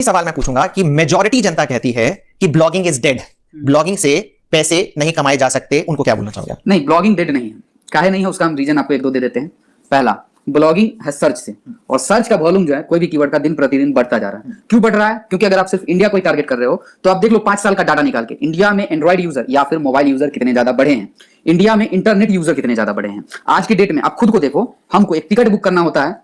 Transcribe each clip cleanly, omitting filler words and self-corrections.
सवाल मैं पूछूंगा कि मेजॉरिटी जनता कहती है कि ब्लॉगिंग इज डेड, ब्लॉगिंग से पैसे नहीं कमाए जा सकते, उनको क्या बोलना चाहोगे? नहीं, ब्लॉगिंग डेड नहीं है। काहे नहीं है उसका हम रीजन आपको एक दो दे देते हैं। पहला, ब्लॉगिंग है सर्च से, और सर्च का वॉल्यूम जो है कोई भी कीवर्ड का दिन प्रतिदिन बढ़ता जा रहा है। क्यों बढ़ रहा है? क्योंकि अगर आप सिर्फ इंडिया को ही टारगेट कर रहे हो तो आप देख लो 5 साल का डाटा निकाल के इंडिया में एंड्रॉइड यूजर या फिर मोबाइल यूजर कितने ज्यादा बढ़े हैं, इंडिया में इंटरनेट यूजर कितने ज्यादा बढ़े हैं। आज की डेट में आप खुद को देखो, हमको एक टिकट बुक करना होता है,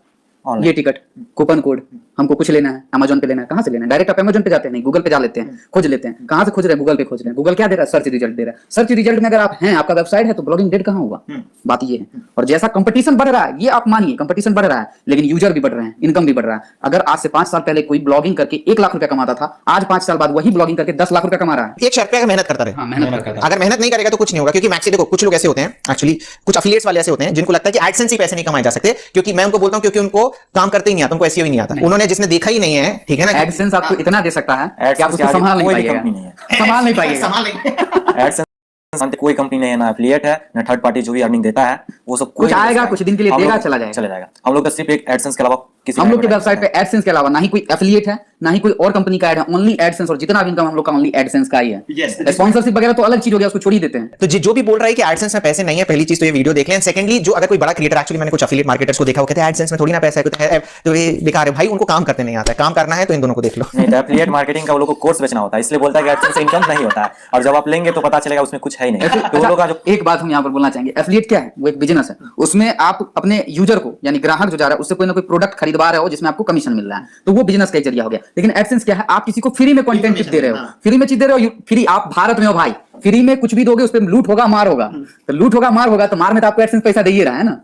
ये टिकट, कूपन कोड, हमको कुछ लेना है, अमेजोन पे लेना है, कहां से लेना है? डायरेक्ट आप अमेजोन पे जाते हैं? नहीं, गूगल पे जा लेते हैं, खोज लेते हैं। कहां से खोज रहे हैं? गूगल पे खोज रहे हैं। गूगल क्या दे रहा है? सर्च रिजल्ट दे रहा है। सर्च रिजल्ट में अगर आप हैं, आपका वेबसाइट है, तो ब्लॉगिंग डेड कहां होगा? बात ये है। और जैसा कंपटीशन बढ़ रहा है, ये आप मानिए कंपटीशन बढ़ रहा है, लेकिन यूजर भी बढ़ रहे हैं, इनकम भी बढ़ रहा है। अगर आज से 5 साल पहले कोई ब्लॉगिंग करके 1 लाख रुपया कमाता था, आज 5 साल बाद वही ब्लॉगिंग करके 10 लाख रुपया कमा रहा है। एक शर्त पे अगर मेहनत करता रहे, मेहनत करता है। अगर मेहनत नहीं करेगा तो कुछ नहीं होगा। क्योंकि मैक्सी देखो, कुछ लोग ऐसे होते हैं, एक्चुअली कुछ एफिलिएट्स वाले ऐसे होते हैं जिनको लगता है कि एडसेंस से पैसे नहीं कमाए जा सकते। क्योंकि मैं उनको बोलता हूं क्योंकि उनको काम करते ही नहीं आता, उनको एसईओ ही नहीं आता। उन्होंने जिसने देखा ही नहीं है, ठीक है ना, एडसेंस आपको इतना दे सकता है कि आप उसको संभाल नहीं पाइएगा, संभाल नहीं पाइएगा। एडसेंस कोई कंपनी नहीं है, ना एफिलिएट है, ना थर्ड पार्टी जो भी अर्निंग देता है वो सब कुछ आएगा, कुछ दिन के लिए देगा, चला जाएगा। हम लोग का सिर्फ एक एडसेंस के अलावा किसी हम लोग के वेबसाइट पे एडसेंस के अलावा ना ही कोई एफिलिएट है, ना ही कोई और कंपनी का ऐड है, ओनली एडसेंस। और जितना भी इनकम हम लोग का ओनली एडसेंस का ही है। स्पॉन्सरशिप वगैरह तो अलग चीज हो गया, उसको छोड़ ही देते हैं। तो जो भी बोल रहा है कि एडसेंस में पैसे नहीं है, पहली चीज तो ये वीडियो देख लें। सेकंडली, जो अगर कोई बड़ा क्रिएटर, एक्चुअली मैंने कुछ एफिलिएट मार्केटर्स को देखा, वो कहते हैं एडसेंस में थोड़ी ना पैसा है, तो ये बेकार है भाई, उनको काम करते नहीं आता है। काम करना है तो इन दोनों को देख लो। नहीं, तो एफिलिएट मार्केटिंग का वो लोग को कोर्स बेचना होता है, इसलिए बोलता है कि एडसेंस से इनकम नहीं होता है, और जब आप लेंगे तो पता चलेगा उसमें कुछ है ही नहीं। तो वो लोग का जो एक बात हम यहाँ पर बोलना चाहेंगे, एफिलिएट क्या है? वो एक बिजनेस है। उसमें आप अपने यूजर को, यानी ग्राहक जो जा रहा है, उससे कोई ना कोई प्रोडक्ट खरीदवा रहे हो जिसमें आपको कमीशन मिल रहा है, तो वो बिजनेस का एक जरिया हो गया। लेकिन एडसेंस क्या है? आप किसी को फ्री में कंटेंट दे रहे हो, फ्री में चीज दे रहे हो। फ्री, आप भारत में हो भाई, फ्री में कुछ भी दोगे उस पर लूट होगा मार होगा। तो लूट होगा मार होगा, तो मार में तो आपको एडसेंस पैसा दे ही रहा है ना।